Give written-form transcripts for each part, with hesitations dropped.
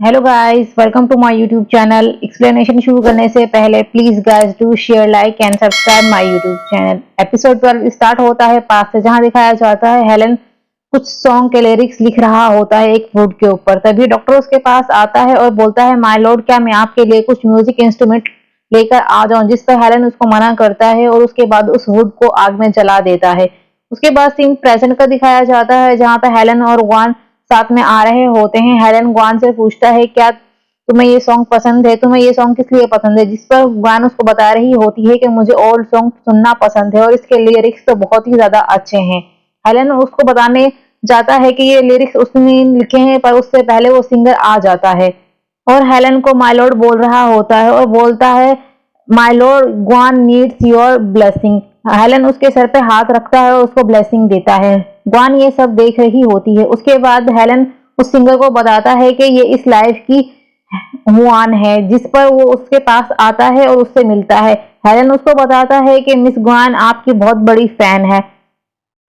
Hello guys, welcome to my YouTube channel. Explanation शुरू करने से पहले please guys do share, like and subscribe my YouTube channel. Episode 12 start होता है पास से, जहां दिखाया जाता है हेलन कुछ सॉन्ग के लिरिक्स लिख रहा होता है एक वुड के ऊपर। तभी डॉक्टर उसके पास आता है और बोलता है, माय लॉर्ड, क्या मैं आपके लिए कुछ म्यूजिक इंस्ट्रूमेंट लेकर आ जाऊं? जिस पर हेलन उसको मना करता है और उसके बाद उस वुड को आग में जला देता है। उसके बाद सीन प्रेजेंट का दिखाया जाता है, जहां पर हेलन और ग्वान साथ में आ रहे होते हैं। हेलन ग्वान से पूछता है, क्या तुम्हें ये सॉन्ग पसंद है? तुम्हें ये सॉन्ग किस लिए पसंद है? जिस पर ग्वान उसको बता रही होती है कि मुझे ओल्ड सॉन्ग सुनना पसंद है और इसके लिरिक्स तो बहुत ही ज्यादा अच्छे हैं। हेलन उसको बताने जाता है कि ये लिरिक्स उसने लिखे हैं, पर उससे पहले वो सिंगर आ जाता है और हेलन को माय लॉर्ड बोल रहा होता है और बोलता है, माय लॉर्ड, ग्वान नीड्स योर ब्लेसिंग। हेलन उसके सर पे हाथ रखता है और उसको ब्लेसिंग देता है। ग्वान ये सब देख रही होती है। उसके बाद हेलन उस सिंगर को बताता है कि ये इस लाइफ की हुआन है, जिस पर वो उसके पास आता है और उससे मिलता है। हेलन उसको बताता है कि मिस ग्वान आपकी बहुत बड़ी फैन है।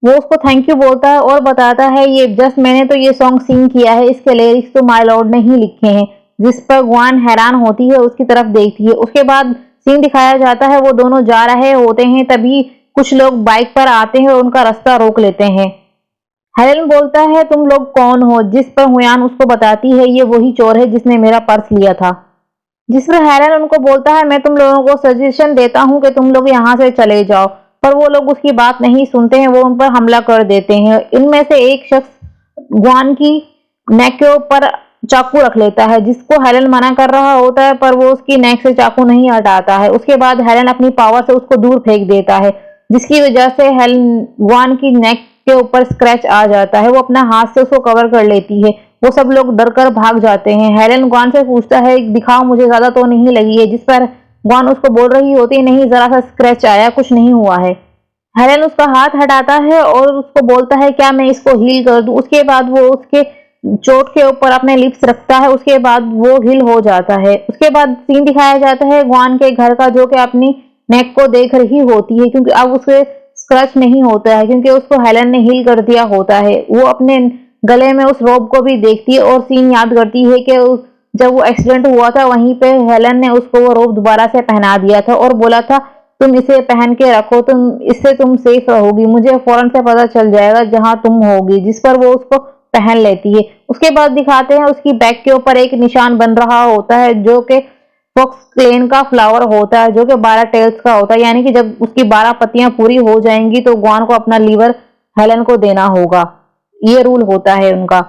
वो उसको थैंक यू बोलता है और बताता है, ये जस्ट मैंने तो ये सॉन्ग सिंग किया है, इसके लिरिक्स तो माय लॉर्ड ने ही लिखे हैं। जिस पर ग्वान हैरान होती है, उसकी तरफ देखती है। उसके बाद सीन दिखाया जाता है, वो दोनों जा रहे होते हैं, तभी कुछ लोग बाइक पर आते हैं और उनका रास्ता रोक लेते हैं। हेलन बोलता है, तुम लोग कौन हो? जिस पर हुयान उसको बताती है, ये वही चोर है जिसने मेरा पर्स लिया था। जिस पर हेलन उनको बोलता है, मैं तुम लोगों को सजेशन देता हूँ कि तुम लोग यहाँ से चले जाओ, पर वो लोग उसकी बात नहीं सुनते हैं। वो उन पर हमला कर देते हैं। इनमें से एक शख्स ग्वान की नेक के ऊपर चाकू रख लेता है, जिसको हेलन मना कर रहा होता है, पर वो उसकी नेक से चाकू नहीं हटाता है। उसके बाद हेलन अपनी पावर से उसको दूर फेंक देता है, जिसकी वजह से हेलन ग्वान की नेक के ऊपर स्क्रैच आ जाता है। वो अपना हाथ से उसको कवर कर लेती है। वो सब लोग डर कर भाग जाते हैं। हेलन ग्वान से पूछता है, दिखाओ, मुझे ज्यादा तो नहीं लगी है? जिस पर ग्वान उसको बोल रही होती है, नहीं, जरा सा स्क्रैच आया, कुछ नहीं हुआ है। हेलन उसका हाथ हटाता है और उसको बोलता है, क्या मैं इसको हील कर दूं? उसके बाद वो उसके चोट के ऊपर अपने लिप्स रखता है। उसके बाद वो हील हो जाता है। उसके बाद सीन दिखाया जाता है ग्वान के घर का, जो कि अपनी नेक को देख रही होती है, क्योंकि अब उसे स्क्रच नहीं होता है, क्योंकि उसको हेलन ने हील कर दिया होता है। वो अपने गले में उस रोब को भी देखती है और सीन याद करती है कि जब वो एक्सीडेंट हुआ था, वहीं पे हेलन ने उसको वो रोब दोबारा से पहना दिया था और बोला था, तुम इसे पहन के रखो, तुम सेफ रहोगी, मुझे फौरन से पता चल जाएगा जहां तुम होगी। जिस पर वो उसको पहन लेती है। उसके बाद दिखाते हैं उसकी बैक के ऊपर एक निशान बन रहा होता है, जो कि फॉक्स क्लेन का फ्लावर होता है, जो कि 12 टेल्स का होता है। यानी कि जब उसकी 12 पत्तियां पूरी हो जाएंगी तो ग्वान को अपना लीवर हेलन को देना होगा। ये रूल होता है उनका।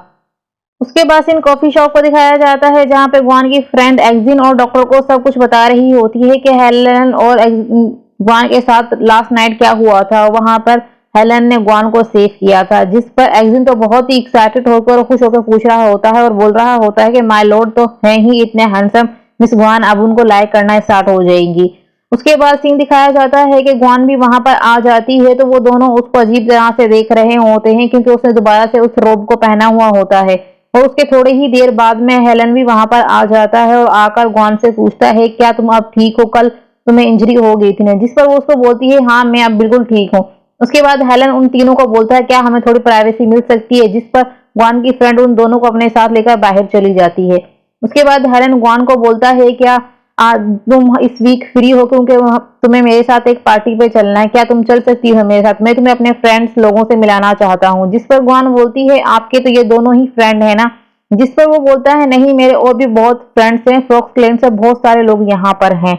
उसके बाद इन कॉफी शॉप को दिखाया जाता है, जहां पे ग्वान की फ्रेंड एक्जिन और डॉक्टर को सब कुछ बता रही होती है कि हेलन और ग्वान के साथ लास्ट नाइट क्या हुआ था। वहां पर हेलन ने ग्वान को सेव किया था। जिस पर एक्जिन तो बहुत ही एक्साइटेड होकर और खुश होकर पूछ रहा होता है और बोल रहा होता है कि माय लॉर्ड तो है ही इतने हैंडसम, मिस ग्वान अब उनको लाइक करना स्टार्ट हो जाएंगी। उसके बाद सीन दिखाया जाता है कि ग्वान भी वहां पर आ जाती है, तो वो दोनों उसको अजीब तरह से देख रहे होते हैं, क्योंकि उसने दोबारा से उस रोब को पहना हुआ होता है। और उसके थोड़ी ही देर बाद में हेलन भी वहां पर आ जाता है और आकर ग्वान से पूछता है, क्या तुम अब ठीक हो? कल तुम्हें इंजरी हो गई थी ना? जिस पर वो उसको बोलती है, हाँ, मैं अब बिल्कुल ठीक हूँ। उसके बाद हेलन उन तीनों को बोलता है, क्या हमें थोड़ी प्राइवेसी मिल सकती है? जिस पर ग्वान की फ्रेंड उन दोनों को अपने साथ लेकर बाहर चली जाती है। उसके बाद हेलन ग्वान को बोलता है, क्या आज तुम इस वीक फ्री हो? क्योंकि तुम्हें मेरे साथ एक पार्टी पे चलना है, क्या तुम चल सकती हो मेरे साथ? मैं तुम्हें अपने फ्रेंड्स लोगों से मिलाना चाहता हूँ। जिस पर ग्वान बोलती है, आपके तो ये दोनों ही फ्रेंड है ना? जिस पर वो बोलता है, नहीं, मेरे और भी बहुत फ्रेंड्स हैं, फ्रॉक्स क्लेन से बहुत सारे लोग यहाँ पर हैं।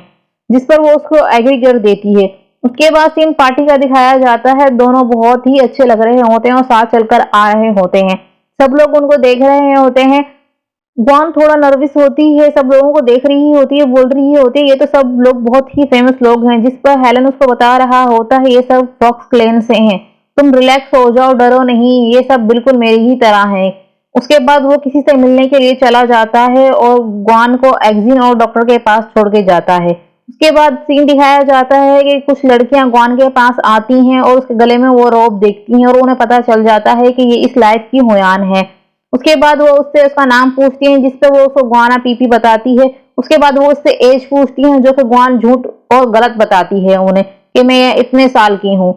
जिस पर वो उसको एग्री कर देती है। उसके बाद सीन पार्टी का दिखाया जाता है। दोनों बहुत ही अच्छे लग रहे होते हैं और साथ चलकर आ रहे होते हैं। सब लोग उनको देख रहे होते हैं। ग्वान थोड़ा नर्वस होती है, सब लोगों को देख रही होती है, बोल रही होती है, ये तो सब लोग बहुत ही फेमस लोग हैं। जिस पर हेलन उसको बता रहा होता है, ये सब फॉक्स क्लेन से हैं, तुम रिलैक्स हो जाओ, डरो नहीं, ये सब बिल्कुल मेरी ही तरह है। उसके बाद वो किसी से मिलने के लिए चला जाता है और ग्वान को एक्जिन और डॉक्टर के पास छोड़ के जाता है। उसके बाद सीन दिखाया जाता है कि कुछ लड़कियां ग्वान के पास आती हैं और उसके गले में वो रोब देखती हैं और उन्हें पता चल जाता है कि ये इस लाइफ की हुयान है। उसके बाद वो उससे उसका नाम पूछती हैं, जिस पे वो उसको ग्वाना पीपी बताती है। उसके बाद वो उससे एज पूछती हैं, जो कि ग्वान झूठ और गलत बताती है उन्हें कि मैं इतने साल की हूँ।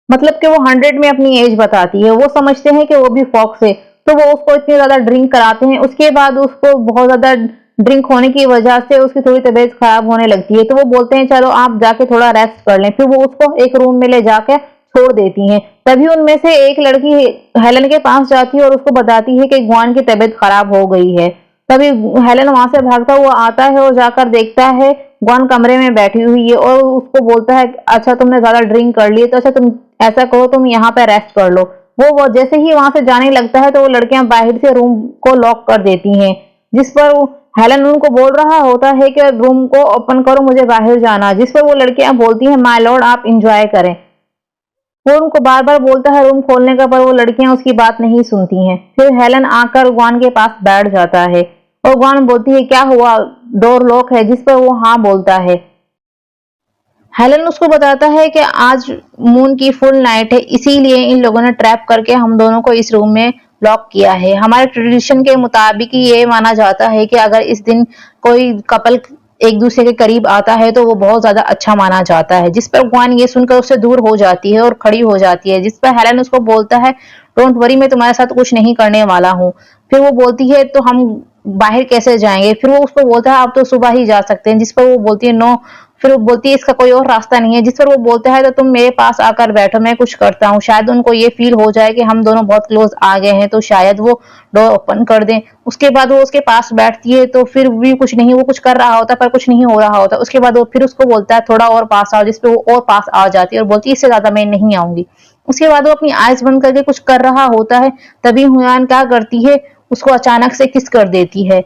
मतलब कि वो 100 में अपनी एज बताती है। वो समझते हैं कि वो भी फॉक्स है। तो वो उसको इतनी ज्यादा ड्रिंक कराते हैं। उसके बाद उसको बहुत ज्यादा ड्रिंक होने की वजह से उसकी थोड़ी तबीयत खराब होने लगती है, तो वो बोलते हैं चलो आप जाके थोड़ा रेस्ट कर लें। फिर वो उसको एक रूम में ले जाकर छोड़ देती हैं। तभी उनमें से एक लड़की हेलन के पास जाती है और उसको बताती है कि ग्वान की तबीयत खराब हो गई है। तभी हेलन वहां से भागता हुआ आता है और जाकर देखता है ग्वान कमरे में बैठी हुई है और उसको बोलता है अच्छा तुमने ज्यादा ड्रिंक कर ली, तो अच्छा तुम ऐसा करो तुम यहाँ पे रेस्ट कर लो। वो जैसे ही वहां से जाने लगता है तो वो लड़कियां बाहर से रूम को लॉक कर देती हैं, जिस पर हेलन उनको बोल रहा होता है कि रूम को ओपन करो मुझे बाहर जाना, जिस पर वो लड़कियां बोलती हैं माय लॉर्ड आप इंजॉय करें। वो उनको बार बार बोलता है रूम खोलने का, पर वो लड़कियां उसकी बात नहीं सुनती हैं। फिर हेलन आकर ग्वान के पास बैठ जाता है और ग्वान बोलती है क्या हुआ, डोर लॉक है, जिस पर वो हाँ बोलता है। हेलन उसको बताता है कि आज मून की फुल नाइट है, इसीलिए इन लोगों ने ट्रैप करके हम दोनों को इस रूम में लॉक किया है। हमारे ट्रेडिशन के मुताबिक ये माना जाता है कि अगर इस दिन कोई कपल एक दूसरे के करीब आता है तो वो बहुत ज्यादा अच्छा माना जाता है। जिस पर ग्वान ये सुनकर उससे दूर हो जाती है और खड़ी हो जाती है, जिस पर हेलन उसको बोलता है डोंट वरी मैं तुम्हारे साथ कुछ नहीं करने वाला हूँ। फिर वो बोलती है तो हम बाहर कैसे जाएंगे, फिर वो उसको बोलता है आप तो सुबह ही जा सकते हैं, जिस पर वो बोलती है नो। फिर वो बोलती है इसका कोई और रास्ता नहीं है, जिस पर वो बोलता है तो तुम मेरे पास आकर बैठो मैं कुछ करता हूँ। शायद उनको ये फील हो जाए कि हम दोनों बहुत क्लोज आ गए हैं, तो शायद वो डोर ओपन कर दें। उसके बाद वो उसके पास बैठती है तो फिर भी कुछ नहीं, वो कुछ कर रहा होता पर कुछ नहीं हो रहा होता। उसके बाद वो फिर उसको बोलता है थोड़ा और पास आओ, जिसपे वो और पास आ जाती है और बोलती है इससे ज्यादा मैं नहीं आऊंगी। उसके बाद वो अपनी आइज बंद करके कुछ कर रहा होता है, तभी हुआन क्या करती है उसको अचानक से किस कर देती है,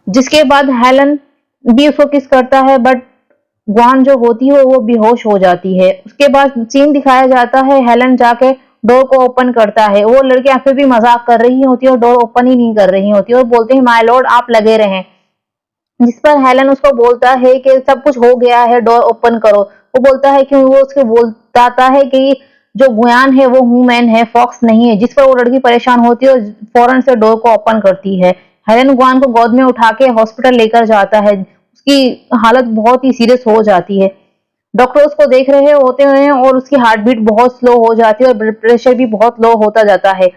जिसके बाद हेलन भी उसको किस करता है, बट ग्वान जो होती है वो बेहोश हो जाती है। उसके बाद सीन दिखाया जाता है हेलन जाके डोर को ओपन करता है। वो लड़कियां फिर भी मजाक कर रही होती है और डोर ओपन ही नहीं कर रही होती है और बोलते हैं माय लॉर्ड आप लगे रहें, जिस पर हेलन उसको बोलता है कि सब कुछ हो गया है डोर ओपन करो। वो बोलता है कि वो उसके बोलता है कि जो गुयान है वो ह्यूमन है फॉक्स नहीं है, जिस पर वो लड़की परेशान होती है और फौरन से डोर को ओपन करती है। हेलन गुआन को गोद में उठा के हॉस्पिटल लेकर जाता है। उसकी हालत बहुत ही सीरियस हो जाती है। डॉक्टर उसको देख रहे होते हैं और उसकी हार्ट बीट बहुत स्लो हो जाती है और ब्लड प्रेशर भी बहुत लो होता जाता है।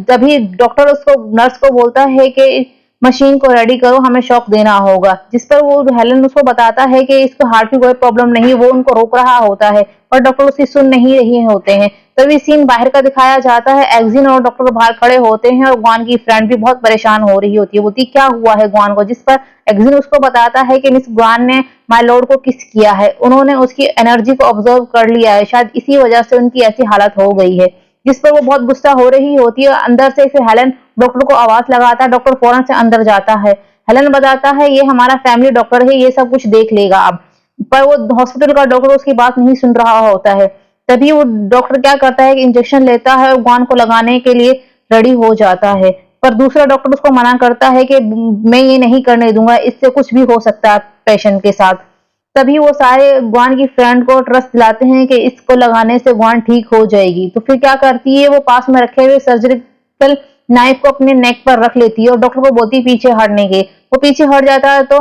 तभी डॉक्टर उसको नर्स को बोलता है कि मशीन को रेडी करो हमें शॉक देना होगा, जिस पर वो हेलन उसको बताता है कि इसको हार्ट की कोई प्रॉब्लम नहीं, वो उनको रोक रहा होता है पर डॉक्टर उसकी सुन नहीं रही होते हैं। तभी सीन बाहर का दिखाया जाता है, एक्जिन और डॉक्टर बाहर खड़े होते हैं और ग्वान की फ्रेंड भी बहुत परेशान हो रही होती है, बोलती क्या हुआ है ग्वान को, जिस पर एक्जिन उसको बताता है कि मिस ग्वान ने माय लॉर्ड को किस किया है, उन्होंने उसकी एनर्जी को ऑब्जर्व कर लिया है, शायद इसी वजह से उनकी ऐसी हालत हो गई है। जिस पर वो बहुत गुस्सा हो रही होती है। अंदर से फिर हेलन डॉक्टर को आवाज लगाता है, डॉक्टर फौरन से अंदर जाता है। हेलन बताता है ये हमारा फैमिली डॉक्टर है, ये सब कुछ देख लेगा अब, पर वो हॉस्पिटल का डॉक्टर उसकी बात नहीं सुन रहा होता है। तभी वो डॉक्टर क्या करता है कि इंजेक्शन लेता है और ग्वान को लगाने के लिए रेडी हो जाता है, पर दूसरा डॉक्टर उसको मना करता है कि मैं ये नहीं करने दूंगा, इससे कुछ भी हो सकता है पेशेंट के साथ। तभी वो सारे ग्वान की फ्रेंड को ट्रस्ट दिलाते हैं कि इसको लगाने से ग्वान ठीक हो जाएगी। तो फिर क्या करती है वो पास में रखे हुए सर्जिकल नाइफ को अपने नेक पर रख लेती है और डॉक्टर को बोलती है पीछे हटने के। वो पीछे हट जाता है तो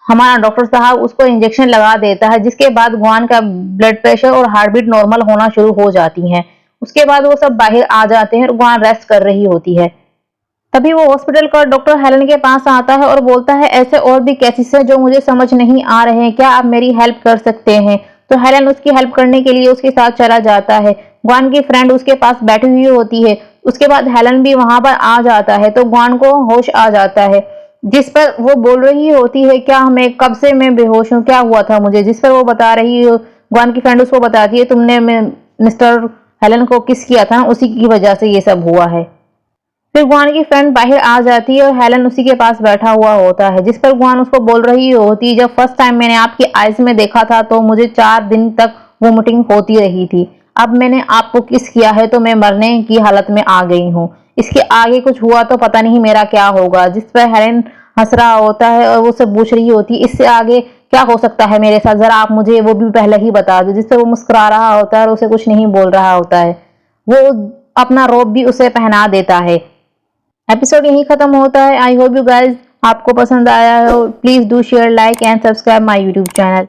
हमारा डॉक्टर साहब उसको इंजेक्शन लगा देता है, जिसके बाद ग्वान का ब्लड प्रेशर और हार्ट बीट नॉर्मल होना शुरू हो जाती है। उसके बाद वो सब बाहर आ जाते हैं और ग्वान रेस्ट कर रही होती है। तभी वो हॉस्पिटल का डॉक्टर हेलन के पास आता है और बोलता है ऐसे और भी केसेस हैं जो मुझे समझ नहीं आ रहे हैं, क्या आप मेरी हेल्प कर सकते हैं। तो हेलन उसकी हेल्प करने के लिए उसके साथ चला जाता है। ग्वान की फ्रेंड उसके पास बैठी हुई होती है। उसके बाद हेलन भी वहां पर आ जाता है तो ग्वान को होश आ जाता है, जिस पर वो बोल रही होती है क्या हमें कब से मैं बेहोश हूँ, क्या हुआ था मुझे, जिस पर वो बता रही ग्वान की फ्रेंड उसको बताती है तुमने मिस्टर हेलन को किस किया था, उसी की वजह से ये सब हुआ है। फिर ग्वान की फ्रेंड बाहर आ जाती है और हेलन उसी के पास बैठा हुआ होता है, जिस पर ग्वान उसको बोल रही होती है जब फर्स्ट टाइम मैंने आपकी आइज में देखा था तो मुझे 4 दिन तक वोमिटिंग होती रही थी, अब मैंने आपको किस किया है तो मैं मरने की हालत में आ गई हूँ, इसके आगे कुछ हुआ तो पता नहीं मेरा क्या होगा। जिस पर हेलन हंस रहा होता है और वो सब पूछ रही होती है इससे आगे क्या हो सकता है मेरे साथ, जरा आप मुझे वो भी पहले ही बता दो। जिससे वो मुस्कुरा रहा होता है और उसे कुछ नहीं बोल रहा होता है। वो अपना रोब भी उसे पहना देता है। एपिसोड यहीं खत्म होता है। आई होप यू गाइज आपको पसंद आया हो। Please do share, like and subscribe my YouTube channel.